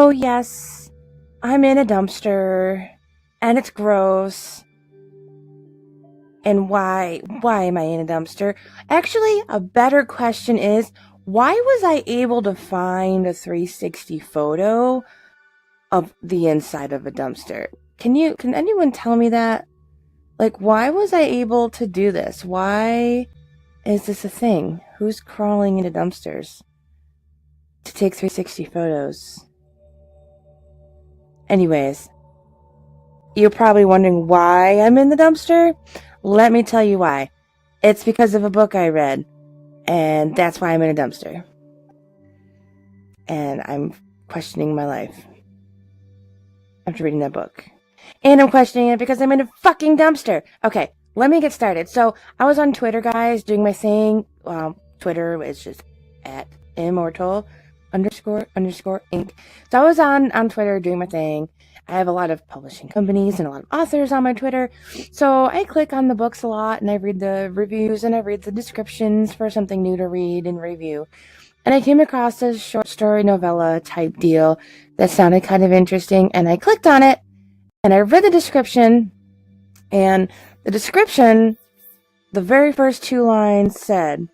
So, yes, I'm in a dumpster, and it's gross. And why am I in a dumpster? Actually, a better question is, why was I able to find a 360 photo of the inside of a dumpster? Can anyone tell me that? Like, why was I able to do this? Why is this a thing? Who's crawling into dumpsters to take 360 photos? Anyways, you're probably wondering why I'm in the dumpster. Let me tell you why. It's because of a book I read, and that's why I'm in a dumpster. And I'm questioning my life after reading that book. And I'm questioning it because I'm in a fucking dumpster. Okay, let me get started. So, I was on Twitter, guys, doing my thing. Well, Twitter is just at immortal __ Inc. So I was on Twitter doing my thing. I have a lot of publishing companies and a lot of authors on my Twitter. So I click on the books a lot and I read the reviews and I read the descriptions for something new to read and review. And I came across a short story novella type deal that sounded kind of interesting, and I clicked on it and I read the description, and the description, the very first 2 lines said,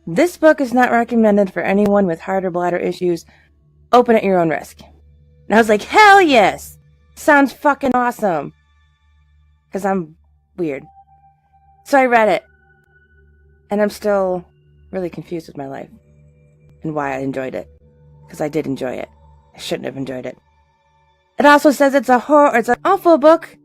"This book is not recommended for anyone with heart or bladder issues. Open at your own risk." And I was like, hell yes! Sounds fucking awesome. Because I'm weird. So I read it. And I'm still really confused with my life. And why I enjoyed it. Because I did enjoy it. I shouldn't have enjoyed it. It also says it's an awful book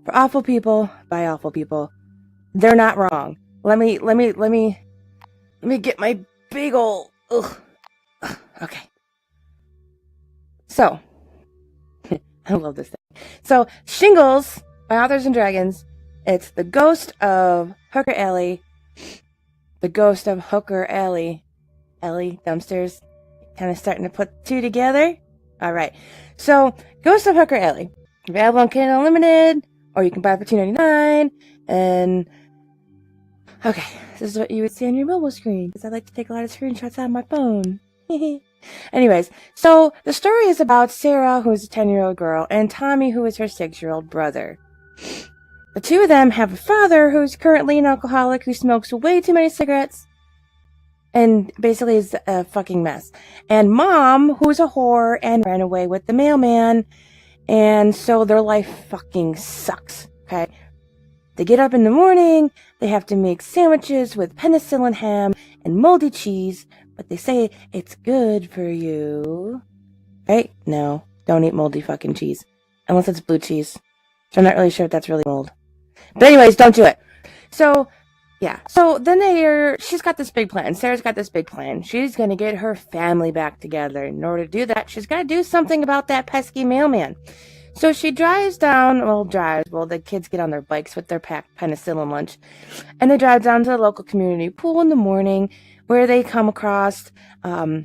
for awful people by awful people. They're not wrong. Let me get my big ol'... Ugh. Okay. So, I love this thing. So, Shingles by Authors and Dragons. It's the ghost of Hooker Alley. The ghost of Hooker Alley. Alley, dumpsters. Kind of starting to put 2 together. Alright. So, Ghost of Hooker Alley. Available on Kindle Unlimited. Or you can buy it for $2.99. And... okay, this is what you would see on your mobile screen, because I like to take a lot of screenshots on my phone. Anyways, so the story is about Sarah, who is a 10-year-old girl, and Tommy, who is her 6-year-old brother. The 2 of them have a father who's currently an alcoholic who smokes way too many cigarettes and basically is a fucking mess. And mom, who's a whore and ran away with the mailman, and so their life fucking sucks, okay? They get up in the morning, they have to make sandwiches with penicillin ham and moldy cheese, but they say it's good for you. Right? No, don't eat moldy fucking cheese. Unless it's blue cheese. So I'm not really sure if that's really mold. But anyways, don't do it. So, yeah. So then she's got this big plan. Sarah's got this big plan. She's gonna get her family back together. In order to do that, she's gotta do something about that pesky mailman. So she drives down, the kids get on their bikes with their packed penicillin lunch, and they drive down to the local community pool in the morning, where they come across a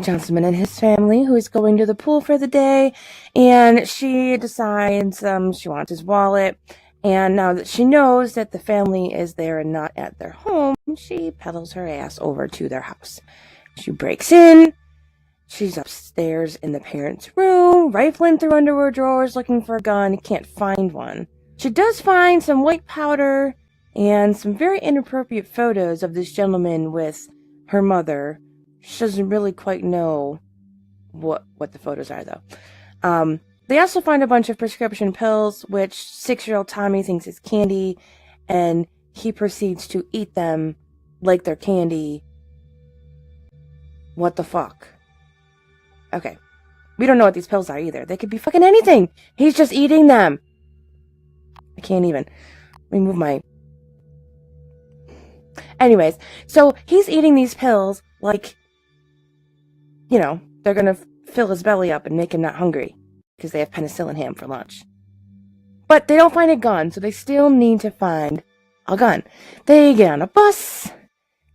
gentleman and his family who is going to the pool for the day, and she decides she wants his wallet, and now that she knows that the family is there and not at their home, she pedals her ass over to their house. She breaks in. She's upstairs in the parents' room, rifling through underwear drawers looking for a gun, can't find one. She does find some white powder and some very inappropriate photos of this gentleman with her mother. She doesn't really quite know what the photos are, though. They also find a bunch of prescription pills, which 6-year-old Tommy thinks is candy, and he proceeds to eat them like they're candy. What the fuck? Okay. We don't know what these pills are either. They could be fucking anything. He's just eating them. I can't even. Let me move my... Anyways, so he's eating these pills like, you know, they're gonna fill his belly up and make him not hungry because they have penicillin ham for lunch. But they don't find a gun, so they still need to find a gun. They get on a bus.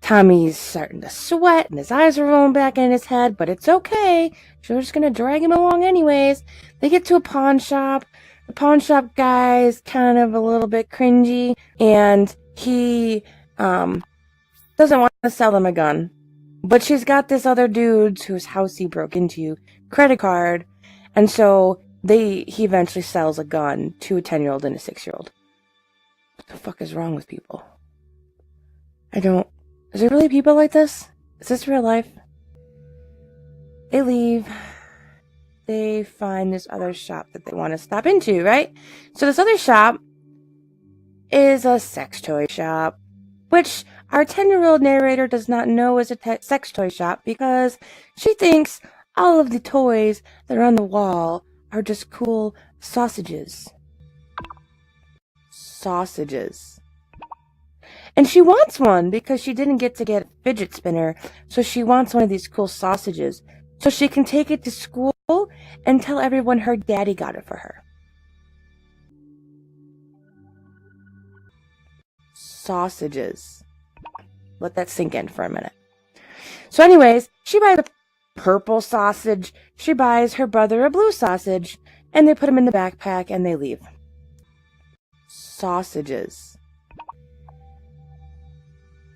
Tommy's starting to sweat, and his eyes are rolling back in his head, but it's okay. She's just gonna drag him along anyways. They get to a pawn shop. The pawn shop guy is kind of a little bit cringy, and he doesn't want to sell them a gun. But she's got this other dude whose house he broke into credit card, and so he eventually sells a gun to a 10-year-old and a 6-year-old. What the fuck is wrong with people? Is there really people like this? Is this real life? They leave. They find this other shop that they want to stop into, right? So this other shop is a sex toy shop, which our 10-year-old narrator does not know is a sex toy shop because she thinks all of the toys that are on the wall are just cool sausages. Sausages. And she wants one because she didn't get a fidget spinner, so she wants one of these cool sausages so she can take it to school and tell everyone her daddy got it for her. Sausages. Let that sink in for a minute. So anyways, she buys a purple sausage. She buys her brother a blue sausage. And they put them in the backpack and they leave. Sausages.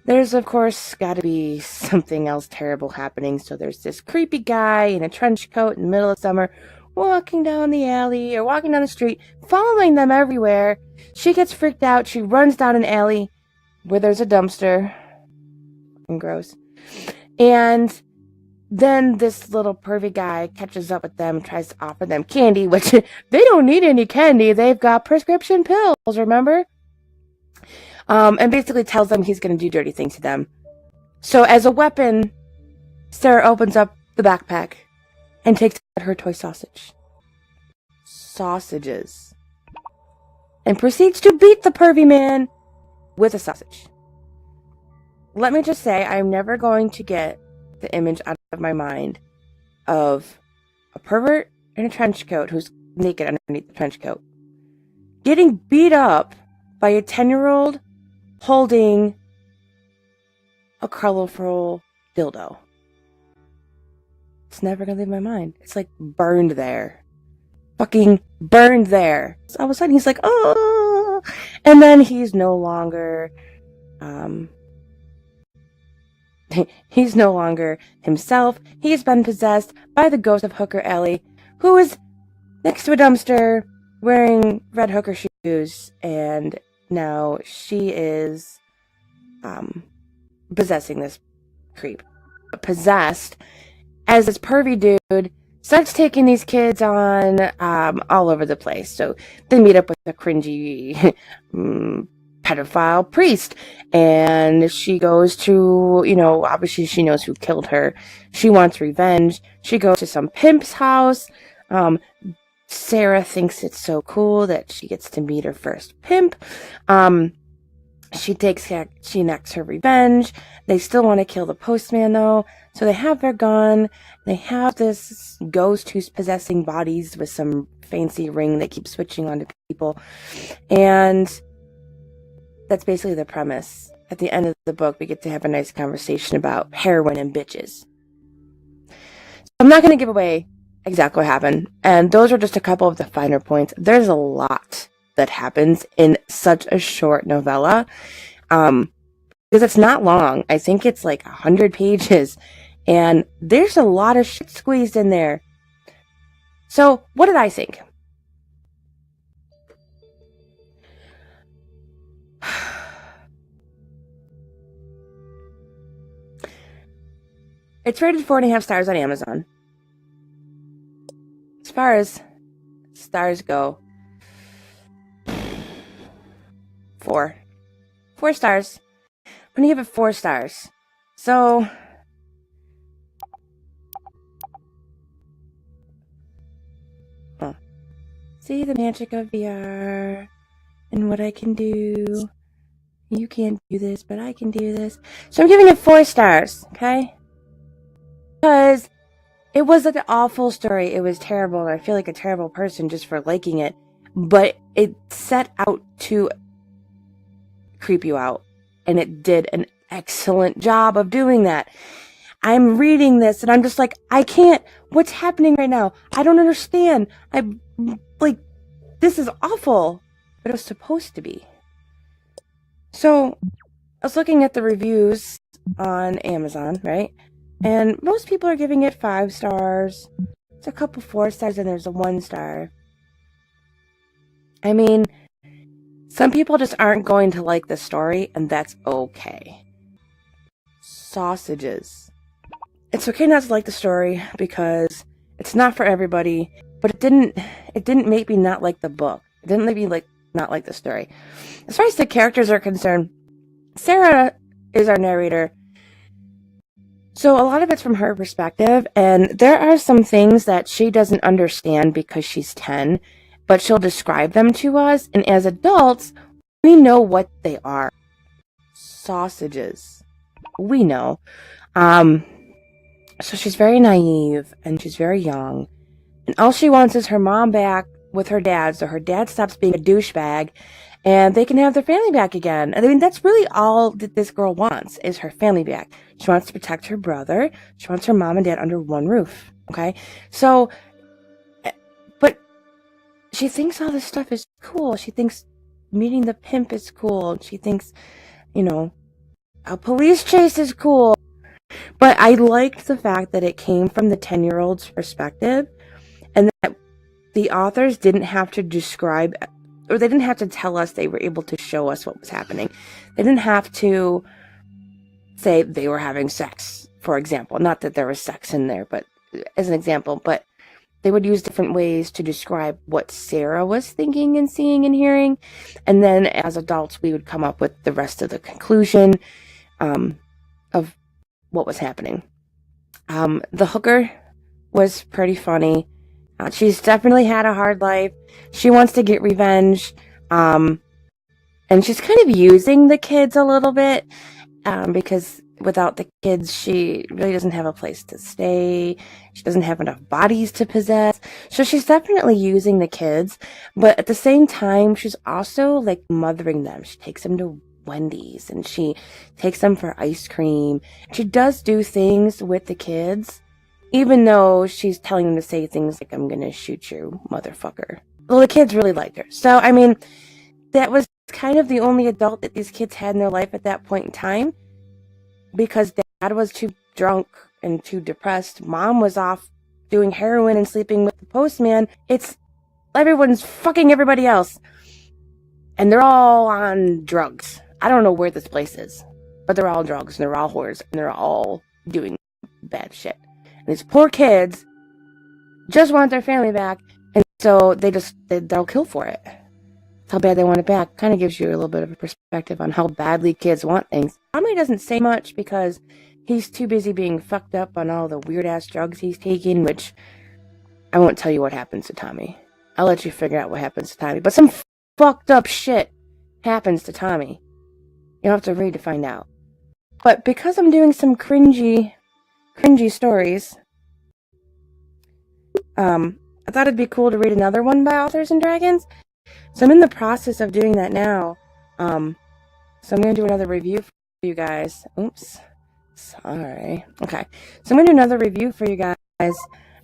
There's, of course, got to be something else terrible happening. So there's this creepy guy in a trench coat in the middle of summer walking down the alley or walking down the street, following them everywhere. She gets freaked out. She runs down an alley where there's a dumpster. Gross. And then this little pervy guy catches up with them, tries to offer them candy, which they don't need any candy. They've got prescription pills, remember? And basically tells them he's going to do dirty things to them. So as a weapon, Sarah opens up the backpack and takes out her toy sausage. Sausages. And proceeds to beat the pervy man with a sausage. Let me just say, I'm never going to get the image out of my mind of a pervert in a trench coat who's naked underneath the trench coat getting beat up by a 10-year-old holding a colorful dildo. It's never gonna leave my mind. It's like burned there. Fucking burned there. So all of a sudden he's like, oh, and then he's no longer he's no longer himself. He's been possessed by the ghost of Hooker Ellie, who is next to a dumpster wearing red hooker shoes, and now she is possessing this creep. Possessed as this pervy dude starts taking these kids on all over the place. So they meet up with a cringy pedophile priest, and she goes to, obviously she knows who killed her. She wants revenge. She goes to some pimp's house. Sarah thinks it's so cool that she gets to meet her first pimp. She enacts her revenge. They still want to kill the postman though, so they have their gun. They have this ghost who's possessing bodies with some fancy ring that keeps switching onto people, and that's basically the premise. At the end of the book, we get to have a nice conversation about heroin and bitches. I'm not going to give away exactly what happened, and those are just a couple of the finer points. There's a lot that happens in such a short novella, because it's not long. I think it's like 100 pages, and there's a lot of shit squeezed in there. So, what did I think? It's rated 4.5 stars on Amazon. As far as stars go, 4 stars. I'm gonna give it 4 stars. So, see the magic of VR and what I can do. You can't do this, but I can do this. So I'm giving it 4 stars, okay? Because it was like an awful story. It was terrible, and I feel like a terrible person just for liking it. But it set out to creep you out, and it did an excellent job of doing that. I'm reading this, and I'm just like, I can't. What's happening right now? I don't understand. This is awful. But it was supposed to be. So, I was looking at the reviews on Amazon, right? And most people are giving it 5 stars. There's a couple 4 stars and there's a 1 star. I mean, some people just aren't going to like the story, and that's okay. Sausages. It's okay not to like the story because it's not for everybody, but it didn't make me not like the book. It didn't make me not like the story. As far as the characters are concerned, Sarah is our narrator. So a lot of it's from her perspective, and there are some things that she doesn't understand because she's 10, but she'll describe them to us, and as adults, we know what they are. Sausages. We know. So she's very naive, and she's very young, and all she wants is her mom back with her dad, so her dad stops being a douchebag, and they can have their family back again. I mean, that's really all that this girl wants, is her family back. She wants to protect her brother. She wants her mom and dad under one roof, okay? So, but she thinks all this stuff is cool. She thinks meeting the pimp is cool. She thinks, a police chase is cool. But I liked the fact that it came from the 10-year-old's perspective, and that the authors didn't have to describe, or they didn't have to tell us, they were able to show us what was happening. They didn't have to say they were having sex, for example. Not that there was sex in there, but as an example. But they would use different ways to describe what Sarah was thinking and seeing and hearing. And then as adults, we would come up with the rest of the conclusion of what was happening. The hooker was pretty funny. She's definitely had a hard life. She wants to get revenge. And she's kind of using the kids a little bit, because without the kids, she really doesn't have a place to stay. She doesn't have enough bodies to possess. So she's definitely using the kids, but at the same time, she's also mothering them. She takes them to Wendy's and she takes them for ice cream. She does do things with the kids, even though she's telling them to say things like, "I'm gonna shoot you, motherfucker." Well, the kids really liked her. So, I mean, that was kind of the only adult that these kids had in their life at that point in time, because dad was too drunk and too depressed. Mom was off doing heroin and sleeping with the postman. Everyone's fucking everybody else. And they're all on drugs. I don't know where this place is, but they're all drugs, and they're all whores, and they're all doing bad shit. And these poor kids just want their family back, and so they'll kill for it. That's how bad they want it back. Kind of gives you a little bit of a perspective on how badly kids want things. Tommy doesn't say much because he's too busy being fucked up on all the weird-ass drugs he's taking, which I won't tell you what happens to Tommy. I'll let you figure out what happens to Tommy. But some fucked up shit happens to Tommy. You'll have to read to find out. But because I'm doing some cringy stories, I thought it'd be cool to read another one by Authors and Dragons. So I'm in the process of doing that now. So I'm going to do another review for you guys. Oops. Sorry. Okay. So I'm going to do another review for you guys.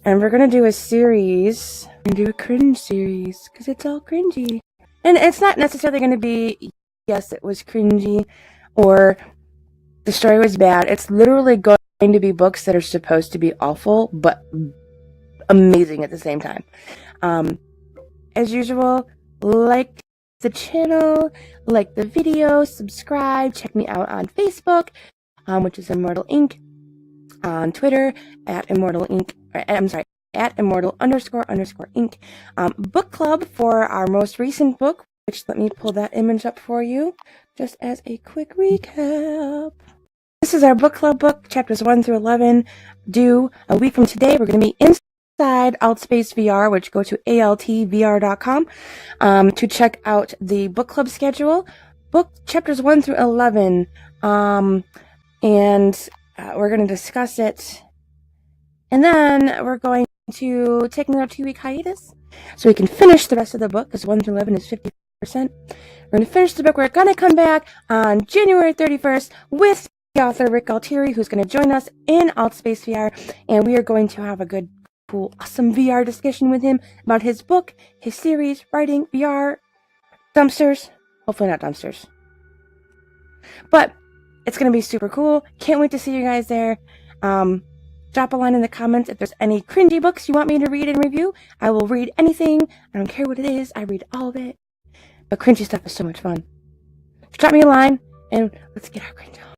And we're going to do a series. We're going to do a cringe series, because it's all cringy. And it's not necessarily going to be, yes, it was cringy, or the story was bad. It's literally going to be books that are supposed to be awful, but amazing at the same time. As usual, like the channel, like the video, subscribe, check me out on Facebook, which is Immortal Inc., on Twitter, at Immortal Inc., at Immortal__Inc. Book club for our most recent book, which, let me pull that image up for you, just as a quick recap. This is our book club book, chapters 1 through 11, due a week from today. We're going to be inside Altspace VR, which go to altvr.com to check out the book club schedule. Book chapters 1 through 11, and we're going to discuss it. And then we're going to take another 2-week hiatus so we can finish the rest of the book, because 1 through 11 is 50%. We're going to finish the book. We're going to come back on January 31st with the author Rick Galtieri, who's going to join us in Altspace VR, and we are going to have a good, cool, awesome VR discussion with him about his book, his series, writing, VR, dumpsters. Hopefully not dumpsters. But it's going to be super cool. Can't wait to see you guys there. Drop a line in the comments if there's any cringy books you want me to read and review. I will read anything. I don't care what it is. I read all of it. But cringy stuff is so much fun. Drop me a line and let's get our cringe on.